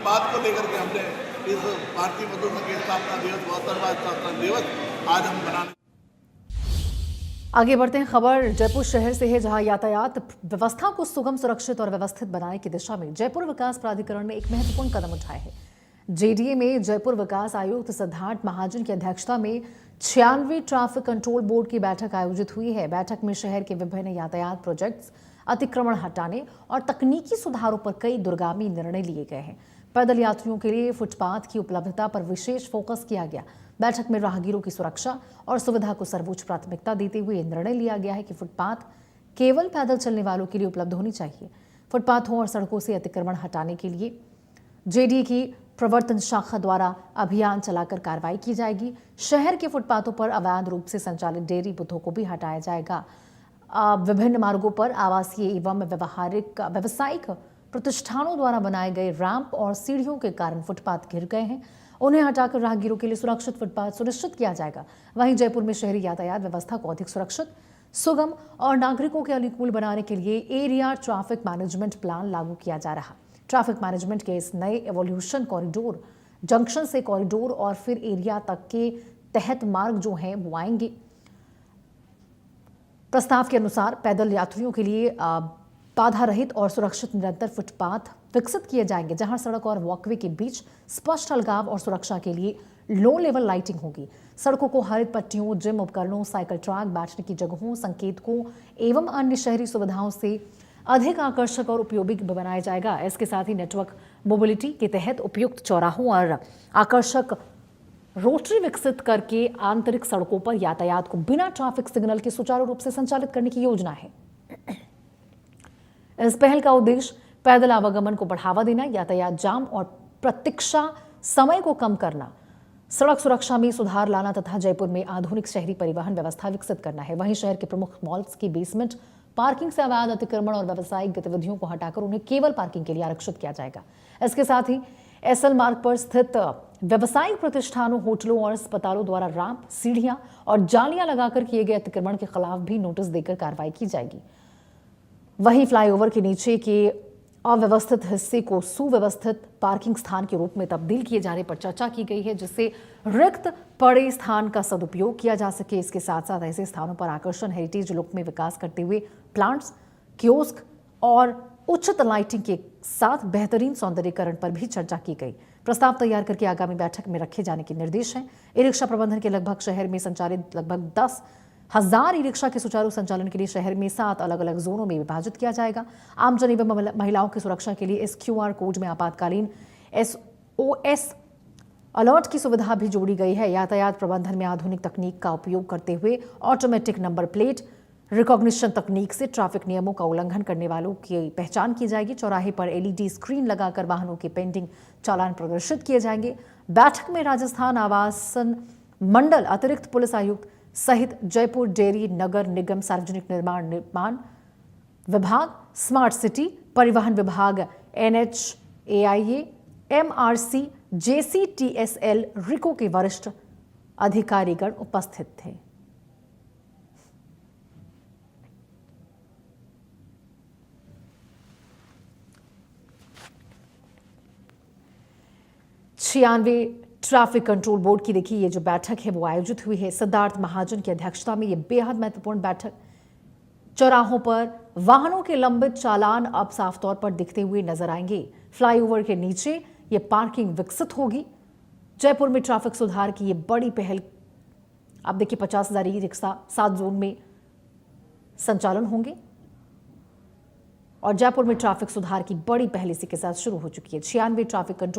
बात को लेकर के हमने इस भारतीय मजदूर संघ के स्थापना दिवस 72वां स्थापना दिवस आज हम मनाने। आगे बढ़ते हैं। खबर जयपुर शहर से है, जहां यातायात व्यवस्था को सुगम, सुरक्षित और व्यवस्थित बनाने की दिशा में जयपुर विकास प्राधिकरण ने एक महत्वपूर्ण कदम उठाया है। जेडीए में जयपुर विकास आयुक्त सिद्धार्थ महाजन की अध्यक्षता में 96 ट्रैफिक कंट्रोल बोर्ड की बैठक आयोजित हुई है। बैठक में शहर के विभिन्न यातायात प्रोजेक्ट्स, अतिक्रमण हटाने और तकनीकी सुधारों पर कई दूरगामी निर्णय लिए गए हैं। पैदल यात्रियों के लिए फुटपाथ की उपलब्धता पर विशेष फोकस किया गया। बैठक में राहगीरों की सुरक्षा और सुविधा को सर्वोच्च प्राथमिकता देते हुए निर्णय लिया गया है कि फुटपाथ केवल पैदल चलने वालों के लिए उपलब्ध होनी चाहिए। फुटपाथों और सड़कों से अतिक्रमण हटाने के लिए जेडीए की प्रवर्तन शाखा द्वारा अभियान चलाकर कार्रवाई की जाएगी। शहर के फुटपाथों पर अवैध रूप से संचालित डेयरी बुथों को भी हटाया जाएगा। विभिन्न मार्गों पर आवासीय एवं व्यावसायिक प्रतिष्ठानों द्वारा बनाए गए रैंप और सीढ़ियों के कारण फुटपाथ गिर गए हैं। उन्हें हटाकर राहगीरों के लिए सुरक्षित फुटपाथ सुनिश्चित किया जाएगा। वहीं जयपुर में शहरी यातायात व्यवस्था को अधिक सुरक्षित, सुगम और नागरिकों के अनुकूल बनाने के लिए एरिया ट्रैफिक मैनेजमेंट प्लान लागू किया जा रहा। ट्रैफिक मैनेजमेंट के इस नए एवोल्यूशन कॉरिडोर, जंक्शन से कॉरिडोर और फिर एरिया तक के तहत मार्ग जो हैं वो आएंगे। प्रस्ताव के अनुसार पैदल यात्रियों के लिए बाधा रहित और सुरक्षित निरंतर फुटपाथ विकसित किए जाएंगे, जहां सड़क और वॉकवे के बीच स्पष्ट अलगाव और सुरक्षा के लिए लो लेवल लाइटिंग होगी। सड़कों को हरित पट्टियों, जिम उपकरणों, साइकिल ट्रैक, बैठने की जगहों, संकेतकों एवं अन्य शहरी सुविधाओं से अधिक आकर्षक और उपयोगी बनाया जाएगा। इसके साथ ही नेटवर्क मोबिलिटी के तहत उपयुक्त चौराहों और आकर्षक रोटरी विकसित करके आंतरिक सड़कों पर यातायात को बिना ट्रैफिक सिग्नल के सुचारू रूप से संचालित करने की योजना है। इस पहल का उद्देश्य पैदल आवागमन को बढ़ावा देना, यातायात जाम और प्रतीक्षा समय को कम करना, सड़क सुरक्षा में सुधार लाना तथा जयपुर में आधुनिक शहरी परिवहन व्यवस्था विकसित करना है। वहीं शहर के प्रमुख मॉल्स की बेसमेंट पार्किंग से अवैध अतिक्रमण और व्यावसायिक गतिविधियों को हटाकर उन्हें केवल पार्किंग के लिए आरक्षित किया जाएगा। इसके साथ ही एसएल मार्ग पर स्थित व्यावसायिक प्रतिष्ठानों, होटलों और अस्पतालों द्वारा रैंप, सीढ़ियां और जालियां लगाकर किए गए अतिक्रमण के खिलाफ भी नोटिस देकर कार्रवाई की जाएगी। वहीं फ्लाईओवर के नीचे के अव्यवस्थित हिस्से को सुव्यवस्थित पार्किंग स्थान के रूप में तब्दील किए जाने पर चर्चा की गई है, जिससे रिक्त पड़े स्थान का सदुपयोग किया जा सके। इसके साथ साथ ऐसे स्थानों पर आकर्षण, हेरिटेज लुक में विकास करते हुए प्लांट्स, कियोस्क और उचित लाइटिंग के साथ बेहतरीन सौंदर्यीकरण पर भी चर्चा की गई। प्रस्ताव तैयार करके आगामी बैठक में रखे जाने के निर्देश हैं। ई रिक्शा प्रबंधन के लगभग शहर में संचालित लगभग 10,000 ई रिक्शा के सुचारू संचालन के लिए शहर में 7 अलग अलग जोनों में विभाजित किया जाएगा। आमजन एवं महिलाओं की सुरक्षा के लिए इस QR कोड में आपातकालीन SOS अलर्ट की सुविधा भी जोड़ी गई है। यातायात प्रबंधन में आधुनिक तकनीक का उपयोग करते हुए ऑटोमेटिक नंबर प्लेट रिकॉग्निशन तकनीक से ट्रैफिक नियमों का उल्लंघन करने वालों की पहचान की जाएगी। चौराहे पर LED स्क्रीन लगाकर वाहनों के पेंटिंग चालान प्रदर्शित किए जाएंगे। बैठक में राजस्थान आवासन मंडल अतिरिक्त पुलिस आयुक्त सहित जयपुर डेयरी नगर निगम, सार्वजनिक निर्माण विभाग, स्मार्ट सिटी, परिवहन विभाग, NHAIA, MRC, JCTSL, रिको के वरिष्ठ अधिकारीगण उपस्थित थे। ट्रैफिक कंट्रोल बोर्ड की देखिए ये जो बैठक है वो आयोजित हुई है सिद्धार्थ महाजन की अध्यक्षता में। ये बेहद महत्वपूर्ण बैठक। चौराहों पर वाहनों के लंबित चालान अब साफ तौर पर दिखते हुए नजर आएंगे। फ्लाईओवर के नीचे ये पार्किंग विकसित होगी। जयपुर में ट्रैफिक सुधार की ये बड़ी पहल। अब देखिए 50,000 ई रिक्शा 7 जोन में संचालन होंगे और जयपुर में ट्रैफिक सुधार की बड़ी पहल इसी के साथ शुरू हो चुकी है। 96 ट्रैफिक कंट्रोल